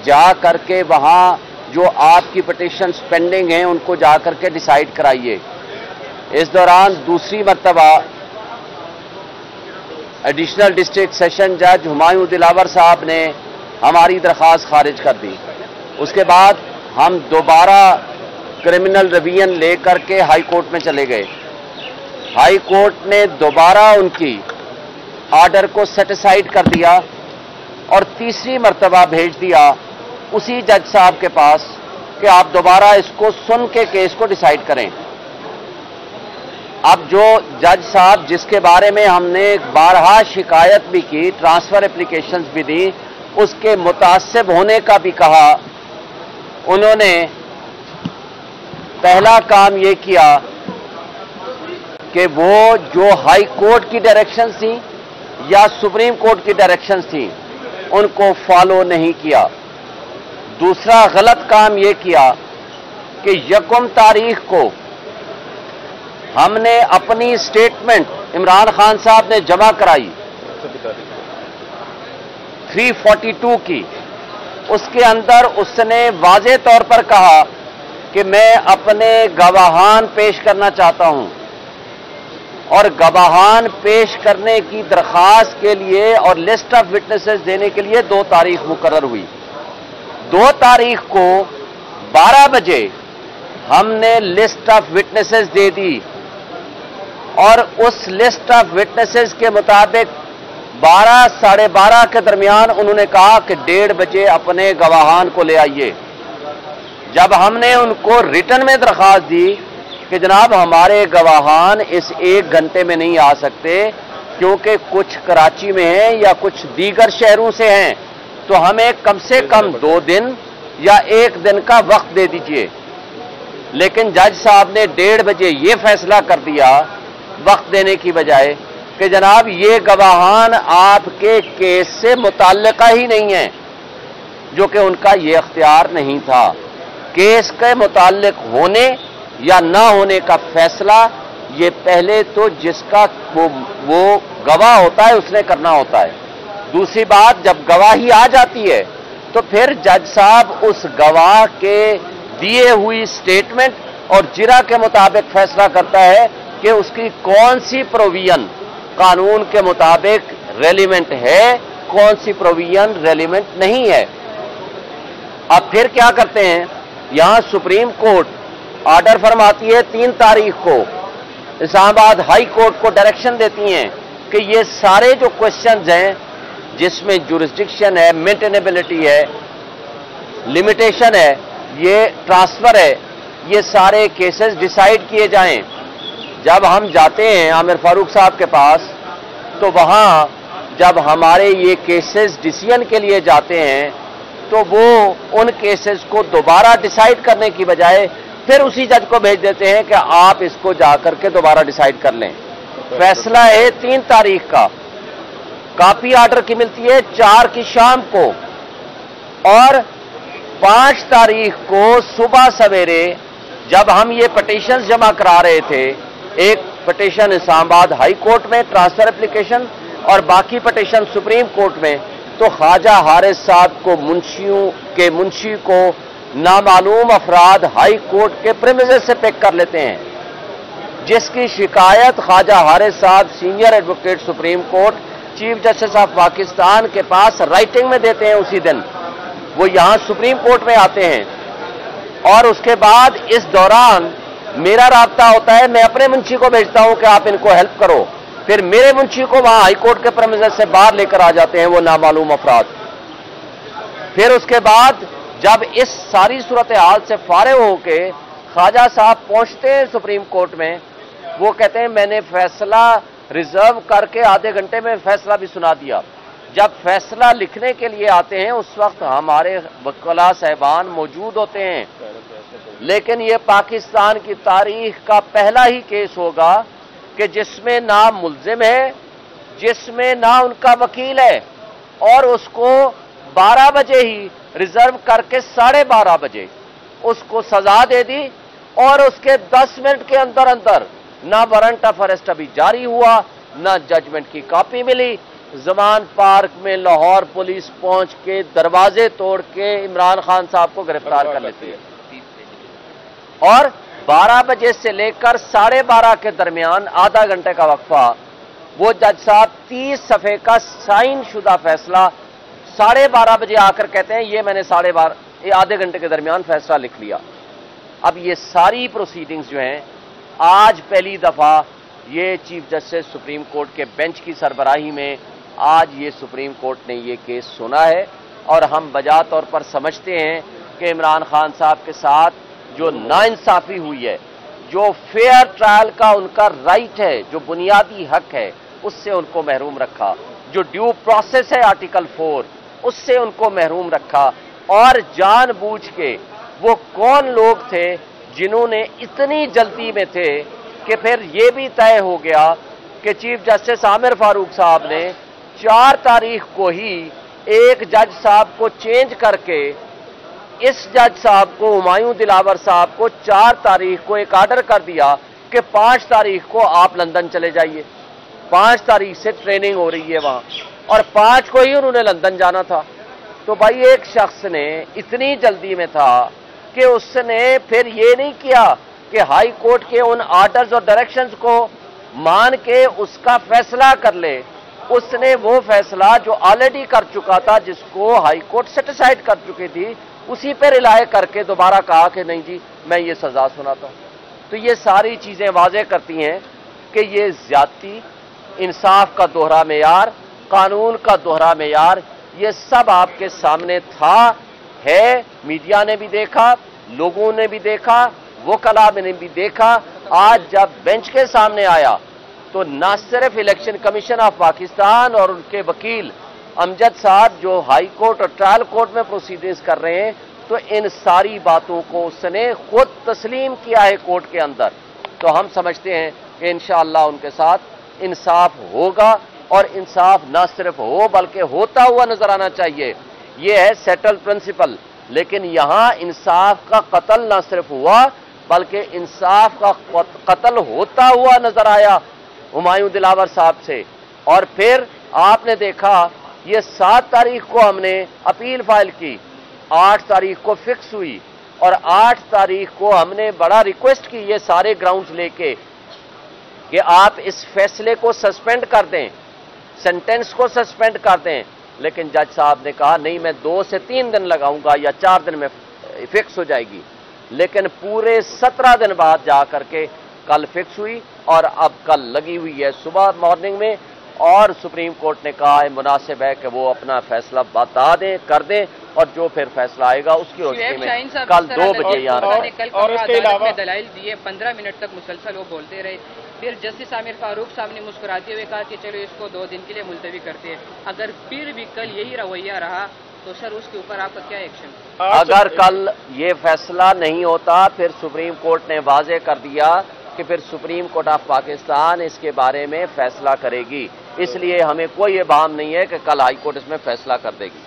जा करके वहाँ जो आपकी पिटीशन पेंडिंग हैं उनको जा करके डिसाइड कराइए। इस दौरान दूसरी मर्तबा एडिशनल डिस्ट्रिक्ट सेशन जज हुमायूं दिलावर साहब ने हमारी दरख्वास्त खारिज कर दी। उसके बाद हम दोबारा क्रिमिनल रिवीजन लेकर के हाई कोर्ट में चले गए। हाई कोर्ट ने दोबारा उनकी ऑर्डर को सेटिसाइड कर दिया और तीसरी मर्तबा भेज दिया उसी जज साहब के पास कि आप दोबारा इसको सुन के केस को डिसाइड करें। अब जो जज साहब जिसके बारे में हमने बारहा शिकायत भी की, ट्रांसफर एप्लीकेशंस भी दी, उसके मुतासिब होने का भी कहा, उन्होंने पहला काम ये किया कि वो जो हाई कोर्ट की डायरेक्शंस थी या सुप्रीम कोर्ट की डायरेक्शंस थी उनको फॉलो नहीं किया। दूसरा गलत काम ये किया कि 1 तारीख को हमने अपनी स्टेटमेंट इमरान खान साहब ने जमा कराई 342 की। उसके अंदर उसने वाज़ेह तौर पर कहा कि मैं अपने गवाहान पेश करना चाहता हूं और गवाहान पेश करने की दरख्वास्त के लिए और लिस्ट ऑफ विटनेसेस देने के लिए 2 तारीख मुकर्रर हुई। 2 तारीख को 12 बजे हमने लिस्ट ऑफ विटनेसेस दे दी और उस लिस्ट ऑफ विटनेसेस के मुताबिक 12 साढ़े 12 के दरमियान उन्होंने कहा कि 1:30 बजे अपने गवाहान को ले आइए। जब हमने उनको रिटर्न में दरख्वास्त दी कि जनाब हमारे गवाहान इस 1 घंटे में नहीं आ सकते क्योंकि कुछ कराची में हैं या कुछ दीगर शहरों से हैं, तो हमें कम से कम 2 दिन या 1 दिन का वक्त दे दीजिए। लेकिन जज साहब ने 1:30 बजे ये फैसला कर दिया वक्त देने की बजाय कि जनाब ये गवाहान आपके केस से मुताल्लिका ही नहीं है, जो कि उनका ये अख्तियार नहीं था। केस के मुताल्लिक होने या ना होने का फैसला ये पहले तो जिसका वो गवाह होता है उसने करना होता है। दूसरी बात, जब गवाही आ जाती है तो फिर जज साहब उस गवाह के दिए हुई स्टेटमेंट और जिरा के मुताबिक फैसला करता है कि उसकी कौन सी प्रोविजन कानून के मुताबिक रेलिवेंट है, कौन सी प्रोविजन रेलिवेंट नहीं है। अब फिर क्या करते हैं, यहां सुप्रीम कोर्ट ऑर्डर फरमाती है 3 तारीख को, इस्लामाबाद हाई कोर्ट को डायरेक्शन देती हैं कि ये सारे जो क्वेश्चंस हैं जिसमें जुरिस्डिक्शन है, मेंटेनेबिलिटी है, लिमिटेशन है, ये ट्रांसफर है, ये सारे केसेस डिसाइड किए जाएं। जब हम जाते हैं आमिर फारूक साहब के पास तो वहां जब हमारे ये केसेस डिसीजन के लिए जाते हैं तो वो उन केसेस को दोबारा डिसाइड करने की बजाय फिर उसी जज को भेज देते हैं कि आप इसको जाकर के दोबारा डिसाइड कर लें। फैसला है 3 तारीख का, कॉपी ऑर्डर की मिलती है 4 की शाम को और 5 तारीख को सुबह सवेरे जब हम ये पिटीशन जमा करा रहे थे, एक पिटीशन इस्लामाबाद हाई कोर्ट में ट्रांसफर एप्लीकेशन और बाकी पिटीशन सुप्रीम कोर्ट में, तो ख्वाजा हारिस साहब को मुंशी को नामालूम अफराद हाई कोर्ट के प्रीमिसेस से पिक कर लेते हैं, जिसकी शिकायत ख्वाजा हारिस साहब senior advocate supreme court chief justice of Pakistan के पास राइटिंग में देते हैं। उसी दिन वो यहां सुप्रीम कोर्ट में आते हैं और उसके बाद इस दौरान मेरा राब्ता होता है, मैं अपने मुंशी को भेजता हूं कि आप इनको हेल्प करो, फिर मेरे मुंशी को वहां हाईकोर्ट के प्रीमिसेस से बाहर लेकर आ जाते हैं वो नामालूम अफराद। फिर उसके बाद जब इस सारी सूरत हाल से फारिग होके ख्वाजा साहब पहुंचते हैं सुप्रीम कोर्ट में, वो कहते हैं मैंने फैसला रिजर्व करके आधे घंटे में फैसला भी सुना दिया। जब फैसला लिखने के लिए आते हैं उस वक्त हमारे वकील साहबान मौजूद होते हैं, लेकिन ये पाकिस्तान की तारीख का पहला ही केस होगा कि जिसमें ना मुल्जिम है, जिसमें ना उनका वकील है, और उसको 12 बजे ही रिजर्व करके 12:30 बजे उसको सजा दे दी और उसके 10 मिनट के अंदर अंदर ना वारंट ऑफ अरेस्ट अभी जारी हुआ, ना जजमेंट की कॉपी मिली, जमान पार्क में लाहौर पुलिस पहुंच के दरवाजे तोड़ के इमरान खान साहब को गिरफ्तार कर लेती है और 12 बजे से लेकर 12:30 के दरमियान आधा घंटे का वक्फा वो जज साहब 30 सफ़े का साइन शुदा फैसला 12:30 बजे आकर कहते हैं ये मैंने 12:30 आधे घंटे के दरमियान फैसला लिख लिया। अब ये सारी प्रोसीडिंग्स जो हैं आज पहली दफा ये चीफ जस्टिस सुप्रीम कोर्ट के बेंच की सरबराही में आज ये सुप्रीम कोर्ट ने ये केस सुना है और हम बजा तौर पर समझते हैं कि इमरान खान साहब के साथ जो नाइंसाफी हुई है, जो फेयर ट्रायल का उनका राइट है, जो बुनियादी हक है, उससे उनको महरूम रखा, जो ड्यू प्रोसेस है आर्टिकल 4 उससे उनको महरूम रखा और जानबूझ के वो कौन लोग थे जिन्होंने इतनी जल्दी में थे कि फिर ये भी तय हो गया कि चीफ जस्टिस आमिर फारूक साहब ने 4 तारीख को ही एक जज साहब को चेंज करके इस जज साहब को हुमायूं दिलावर साहब को 4 तारीख को एक आर्डर कर दिया कि 5 तारीख को आप लंदन चले जाइए। 5 तारीख से ट्रेनिंग हो रही है वहां और 5 को ही उन्होंने लंदन जाना था। तो भाई एक शख्स ने इतनी जल्दी में था कि उसने फिर ये नहीं किया कि हाई कोर्ट के उन आर्डर्स और डायरेक्शंस को मान के उसका फैसला कर ले। उसने वो फैसला जो ऑलरेडी कर चुका था, जिसको हाई कोर्ट सेटिसाइड कर चुकी थी, उसी पर रिलाय करके दोबारा कहा कि नहीं जी मैं ये सजा सुनाता हूं। तो ये सारी चीजें वाज़ेह करती हैं कि ये ज्यादती, इंसाफ का दोहरा मेयार, कानून का दोहरा मेयार, ये सब आपके सामने था, है। मीडिया ने भी देखा, लोगों ने भी देखा, वकला ने भी देखा। आज जब बेंच के सामने आया तो न सिर्फ इलेक्शन कमीशन ऑफ पाकिस्तान और उनके वकील अमजद साहब जो हाई कोर्ट और ट्रायल कोर्ट में प्रोसीडिंग्स कर रहे हैं, तो इन सारी बातों को उसने खुद तस्लीम किया है कोर्ट के अंदर। तो हम समझते हैं कि इंशाअल्लाह उनके साथ इंसाफ होगा और इंसाफ न सिर्फ हो बल्कि होता हुआ नजर आना चाहिए। यह है सेटल प्रिंसिपल। लेकिन यहां इंसाफ का कत्ल न सिर्फ हुआ बल्कि इंसाफ का कत्ल होता हुआ नजर आया हुमायूं दिलावर साहब से। और फिर आपने देखा ये 7 तारीख को हमने अपील फाइल की, 8 तारीख को फिक्स हुई और 8 तारीख को हमने बड़ा रिक्वेस्ट की ये सारे ग्राउंड्स लेके कि आप इस फैसले को सस्पेंड कर दें, सेंटेंस को सस्पेंड कर दें। लेकिन जज साहब ने कहा नहीं, मैं 2 से 3 दिन लगाऊंगा या 4 दिन में फिक्स हो जाएगी। लेकिन पूरे 17 दिन बाद जाकर के कल फिक्स हुई और अब कल लगी हुई है सुबह मॉर्निंग में। और सुप्रीम कोर्ट ने कहा है मुनासिब है कि वो अपना फैसला बता दें, कर दें और जो फिर फैसला आएगा उसकी रोशनी में कल 2 बजे यहाँ और उसके अलावा दलाइल दिए 15 मिनट तक मुसलसल वो बोलते रहे। फिर जस्टिस आमिर फारूक साहब ने मुस्कुराते हुए कहा कि चलो इसको 2 दिन के लिए मुलतवी करते हैं। अगर फिर भी कल यही रवैया रहा तो सर उसके ऊपर आपका क्या एक्शन? अगर कल ये फैसला नहीं होता फिर सुप्रीम कोर्ट ने वाज़ेह कर दिया कि फिर सुप्रीम कोर्ट ऑफ पाकिस्तान इसके बारे में फैसला करेगी। इसलिए हमें कोई ये बाम नहीं है कि कल हाई कोर्ट इसमें फैसला कर देगी।